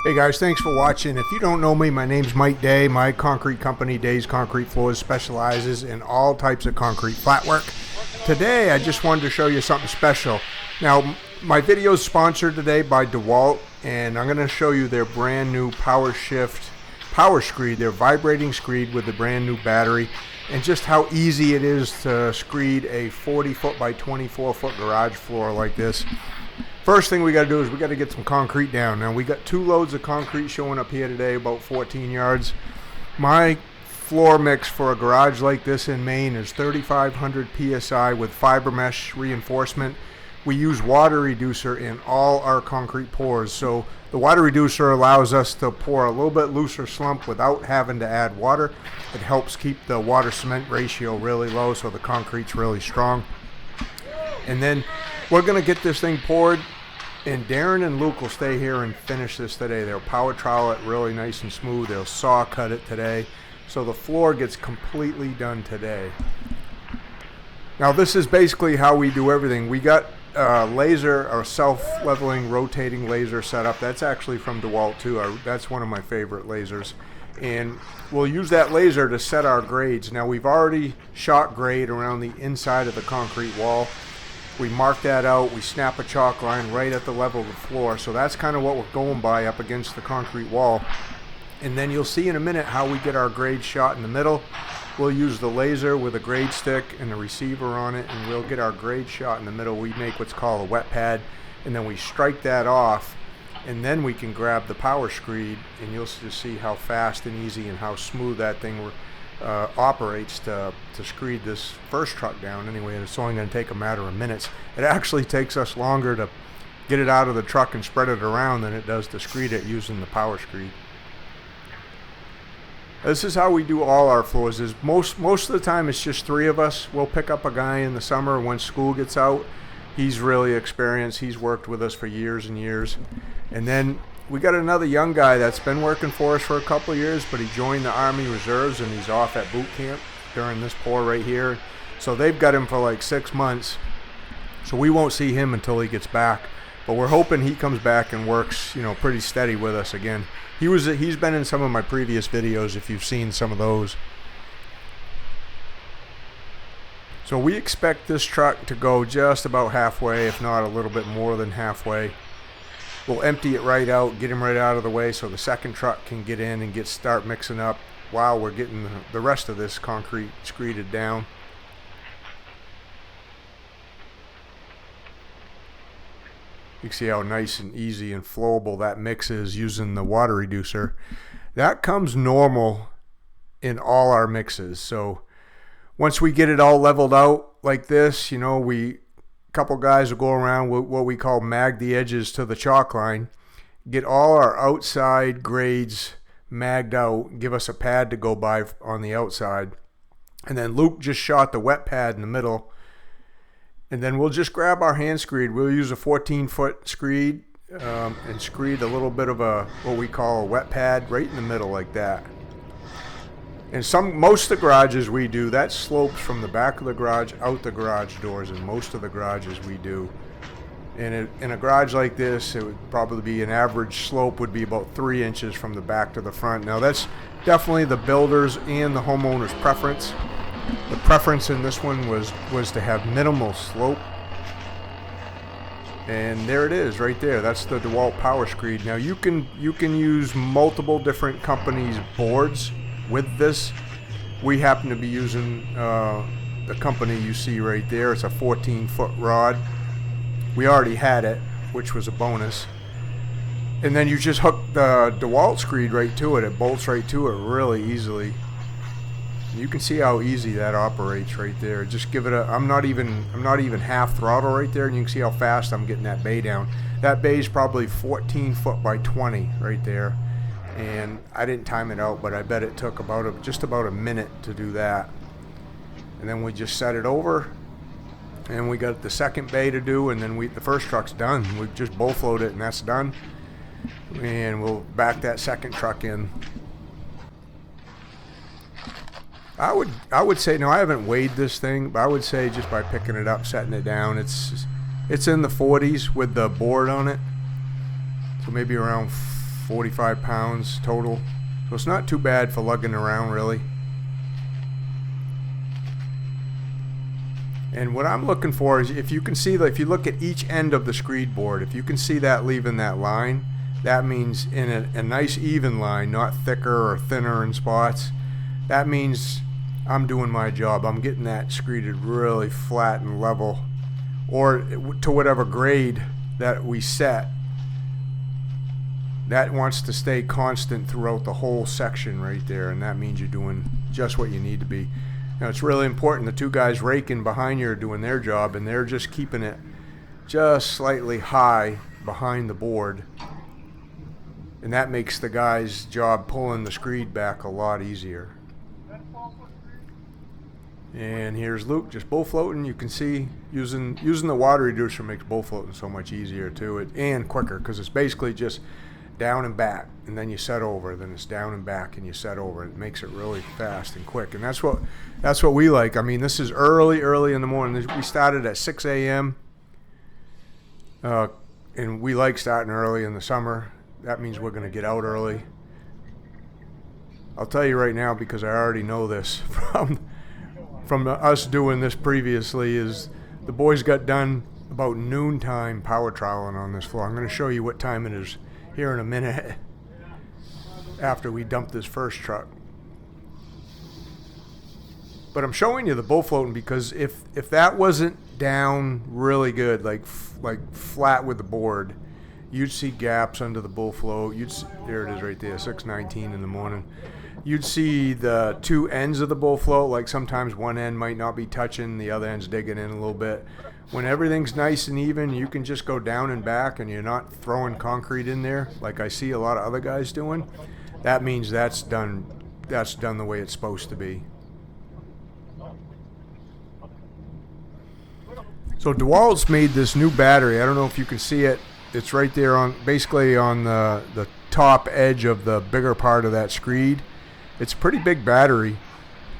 Hey guys, thanks for watching. If you don't know me, my name's Mike Day. My concrete company, Day's Concrete Floors, specializes in all types of concrete flatwork. Today, I just wanted to show you something special. Now, my video is sponsored today by DeWALT, and I'm going to show you their brand new Powershift Power Screed, their vibrating screed with the brand new battery, and just how easy it is to screed a 40-foot by 24-foot garage floor like this. First thing we got to do is we got to get some concrete down. Now we got 2 loads of concrete showing up here today, about 14 yards. My floor mix for a garage like this in Maine is 3,500 psi with fiber mesh reinforcement. We use water reducer in all our concrete pours, so the water reducer allows us to pour a little bit looser slump without having to add water. It helps keep the water cement ratio really low so the concrete's really strong. And then we're going to get this thing poured, and Darren and Luke will stay here and finish this today. They'll power trowel it really nice and smooth. They'll saw cut it today, so the floor gets completely done today. Now this is basically how we do everything. We got laser or self-leveling rotating laser set up. That's actually from DeWALT too. That's one of my favorite lasers, and we'll use that laser to set our grades. Now we've already shot grade around the inside of the concrete wall. We mark that out, we snap a chalk line right at the level of the floor, so that's kind of what we're going by up against the concrete wall. And then you'll see in a minute how we get our grade shot in the middle. We'll use the laser with a grade stick and a receiver on it, and we'll get our grade shot in the middle. We make what's called a wet pad, and then we strike that off, and then we can grab the power screed, and you'll just see how fast and easy and how smooth that thing operates to screed this first truck down. Anyway, it's only going to take a matter of minutes. It actually takes us longer to get it out of the truck and spread it around than it does to screed it using the power screed. This is how we do all our floors. Is most of the time it's just 3 of us. We'll pick up a guy in the summer when school gets out. He's really experienced. He's worked with us for years and years. And then we got another young guy that's been working for us for a couple of years, but he joined the Army Reserves and he's off at boot camp during this pour right here. So they've got him for like 6 months. So we won't see him until he gets back. But we're hoping he comes back and works, pretty steady with us again. He's been in some of my previous videos if you've seen some of those. So we expect this truck to go just about halfway, if not a little bit more than halfway. We'll empty it right out, get him right out of the way so the second truck can get in and start mixing up while we're getting the rest of this concrete screeded down. You can see how nice and easy and flowable that mix is using the water reducer. That comes normal in all our mixes. So once we get it all leveled out like this, a couple guys will go around with what we call mag the edges to the chalk line, get all our outside grades magged out, give us a pad to go by on the outside. And then Luke just shot the wet pad in the middle. And then we'll just grab our hand screed. We'll use a 14-foot screed and screed a little bit of what we call a wet pad right in the middle like that. And most of the garages we do, that slopes from the back of the garage out the garage doors, and most of the garages we do. And in a garage like this, it would probably be an average slope would be about 3 inches from the back to the front. Now that's definitely the builder's and the homeowner's preference. The preference in this one was to have minimal slope. And there it is right there. That's the DeWALT Power Screed. Now you can use multiple different companies' boards with this. We happen to be using the company you see right there. It's a 14-foot rod. We already had it, which was a bonus. And then you just hook the DeWALT screed right to it. It bolts right to it really easily. You can see how easy that operates right there. Just give it I'm not even half throttle right there, and you can see how fast I'm getting that bay down. That bay is probably 14 foot by 20 right there. And I didn't time it out, but I bet it took just about a minute to do that. And then we just set it over, and we got the second bay to do, and then the first truck's done. We just bull load it, and that's done. And we'll back that second truck in. I would say, now I haven't weighed this thing, but I would say just by picking it up, setting it down, it's in the 40s with the board on it. So maybe around 45 pounds total. So it's not too bad for lugging around, really. And what I'm looking for is, if you can see, if you look at each end of the screed board, if you can see that leaving that line, that means in a nice even line, not thicker or thinner in spots. That means I'm doing my job. I'm getting that screeded really flat and level, or to whatever grade that we set. That wants to stay constant throughout the whole section right there, and that means you're doing just what you need to be. Now, it's really important. The two guys raking behind you are doing their job, and they're just keeping it just slightly high behind the board. And that makes the guy's job pulling the screed back a lot easier. And here's Luke, just bull floating. You can see using the water reducer makes bull floating so much easier too, and quicker, because it's basically just down and back, and then you set over, then it's down and back and you set over. It makes it really fast and quick, and that's what we like. I mean, this is early in the morning. We started at 6 a.m. And we like starting early in the summer. That means we're going to get out early. I'll tell you right now, because I already know this from us doing this previously, is the boys got done about noontime power troweling on this floor. I'm going to show you what time it is here in a minute after we dump this first truck. But I'm showing you the bull floating because if that wasn't down really good, like flat with the board, you'd see gaps under the bull float. There it is right there, 6:19 in the morning. You'd see the two ends of the bull float, like sometimes one end might not be touching, the other end's digging in a little bit. When everything's nice and even, you can just go down and back, and you're not throwing concrete in there like I see a lot of other guys doing. That means that's done the way it's supposed to be. So DeWALT'S made this new battery. I don't know if you can see it. It's right there basically on the top edge of the bigger part of that screed. It's a pretty big battery,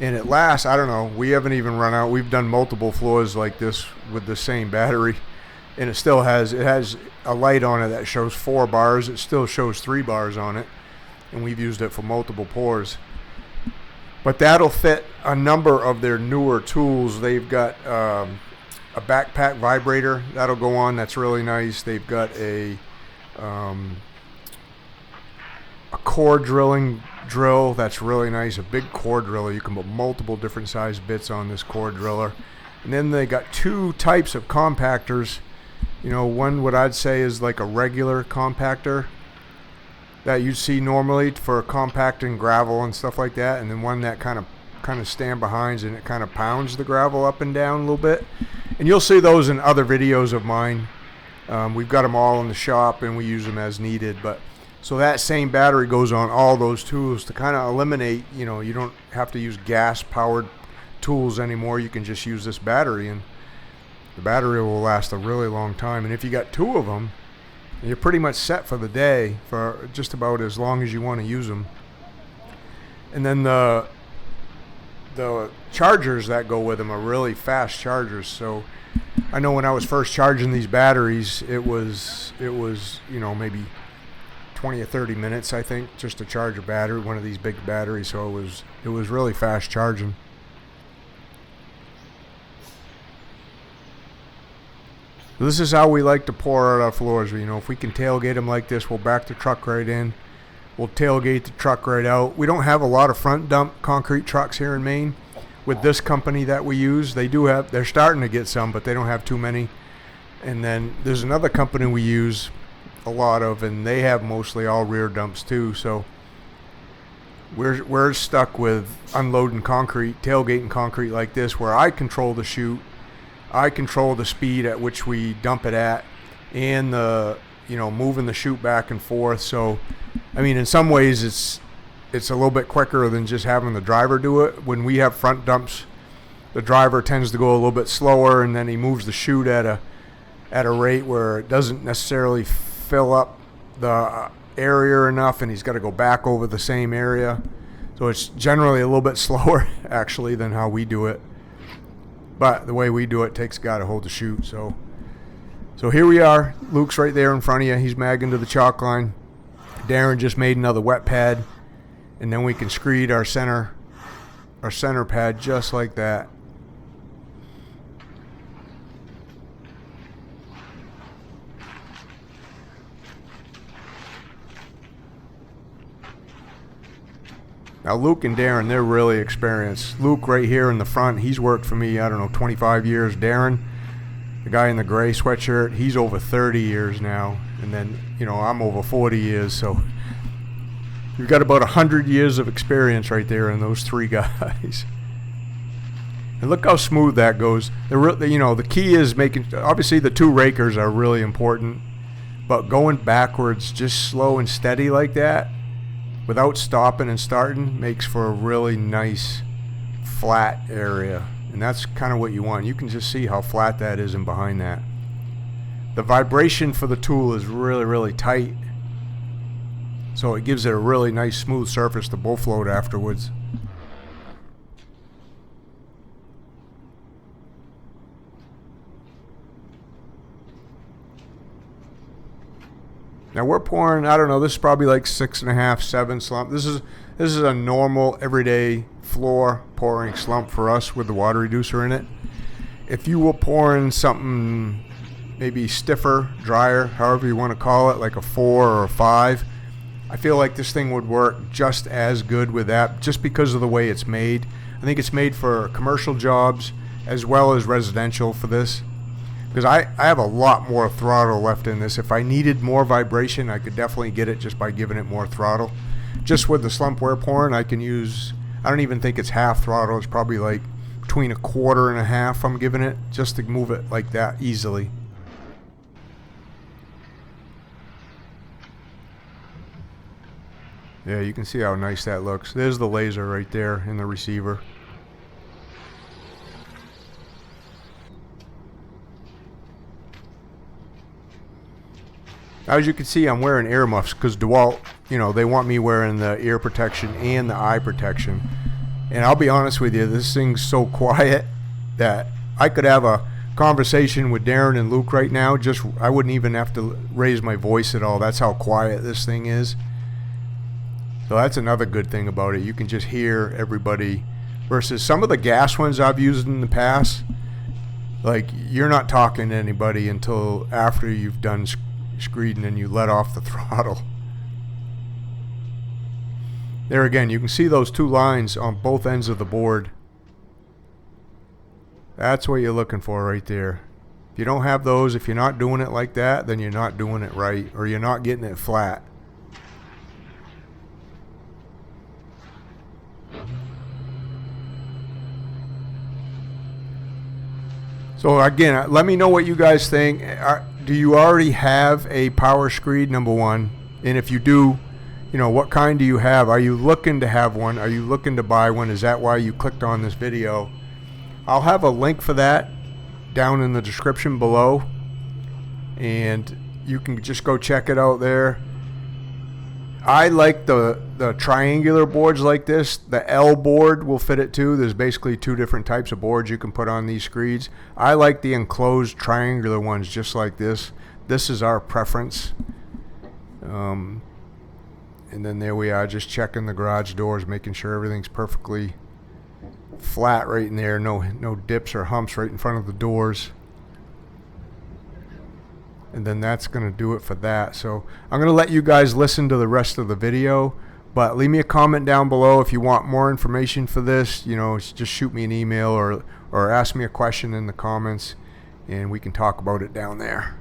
and it lasts, I don't know, we haven't even run out. We've done multiple floors like this with the same battery, and it has a light on it that shows 4 bars. It still shows 3 bars on it, and we've used it for multiple pours. But that'll fit a number of their newer tools. They've got a backpack vibrator that'll go on. That's really nice. They've got a core drilling drill that's really nice, a big core driller. You can put multiple different size bits on this core driller. And then they got 2 types of compactors. You know, one, what I'd say, is like a regular compactor that you'd see normally for compacting gravel and stuff like that, and then one that kind of stand behind and it kind of pounds the gravel up and down a little bit. And you'll see those in other videos of mine. We've got them all in the shop and we use them as needed. But so that same battery goes on all those tools to kind of eliminate, you know, you don't have to use gas powered tools anymore. You can just use this battery, and the battery will last a really long time. And if you got 2 of them, you're pretty much set for the day for just about as long as you want to use them. And then the chargers that go with them are really fast chargers. So I know when I was first charging these batteries, it was you know, maybe 20 or 30 minutes, I think, just to charge a battery, one of these big batteries. So it was really fast charging. This is how we like to pour out our floors. You know, if we can tailgate them like this, we'll back the truck right in. We'll tailgate the truck right out. We don't have a lot of front dump concrete trucks here in Maine. With this company that we use, they're starting to get some, but they don't have too many. And then there's another company we use a lot of, and they have mostly all rear dumps too. So we're stuck with unloading concrete, tailgating concrete like this, where I control the chute, I control the speed at which we dump it at, and moving the chute back and forth. So I mean, in some ways it's a little bit quicker than just having the driver do it. When we have front dumps, the driver tends to go a little bit slower, and then he moves the chute at a rate where it doesn't necessarily fill up the area enough, and he's got to go back over the same area. So it's generally a little bit slower actually than how we do it. But the way we do it takes a guy to hold the chute. So here we are. Luke's right there in front of you. He's magging to the chalk line. Darren just made another wet pad, and then we can screed our center pad just like that. Now Luke and Darren, they're really experienced. Luke right here in the front, he's worked for me, I don't know, 25 years. Darren, the guy in the gray sweatshirt, he's over 30 years now. And then, you know, I'm over 40 years, so you've got about 100 years of experience right there in those three guys. And look how smooth that goes. You know, the key is making, obviously the two rakers are really important, but going backwards just slow and steady like that, without stopping and starting, makes for a really nice flat area. And that's kind of what you want. You can just see how flat that is in behind that. The vibration for the tool is really, really tight, so it gives it a really nice smooth surface to bull float afterwards. Now we're pouring, I don't know, this is probably like 6.5, 7 slump. This is a normal everyday floor pouring slump for us with the water reducer in it. If you were pouring something maybe stiffer, drier, however you want to call it, like a 4 or a 5, I feel like this thing would work just as good with that, just because of the way it's made. I think it's made for commercial jobs as well as residential for this. Because I have a lot more throttle left in this. If I needed more vibration, I could definitely get it just by giving it more throttle. Just with the slump we're pouring, I can use, I don't even think it's half throttle. It's probably like between 1/4 and 1/2 I'm giving it, just to move it like that easily. Yeah, you can see how nice that looks. There's the laser right there in the receiver. As you can see, I'm wearing ear muffs because DeWalt, you know, they want me wearing the ear protection and the eye protection. And I'll be honest with you, this thing's so quiet that I could have a conversation with Darren and Luke right now. I wouldn't even have to raise my voice at all. That's how quiet this thing is. So that's another good thing about it. You can just hear everybody, versus some of the gas ones I've used in the past. Like, you're not talking to anybody until after you've done screeding and you let off the throttle. There again, you can see those two lines on both ends of the board. That's what you're looking for right there. If you don't have those, if you're not doing it like that, then you're not doing it right, or you're not getting it flat. So again, let me know what you guys think. Do you already have a Power Screed, number one? And if you do, you know, what kind do you have? Are you looking to have one? Are you looking to buy one? Is that why you clicked on this video? I'll have a link for that down in the description below, and you can just go check it out there. I like the triangular boards like this. The L board will fit it too. There's basically two different types of boards you can put on these screeds. I like the enclosed triangular ones just like this. This is our preference. And then there we are, just checking the garage doors, making sure everything's perfectly flat right in there. No dips or humps right in front of the doors. And then that's going to do it for that. So I'm going to let you guys listen to the rest of the video, but leave me a comment down below if you want more information for this. You know, just shoot me an email or ask me a question in the comments, and we can talk about it down there.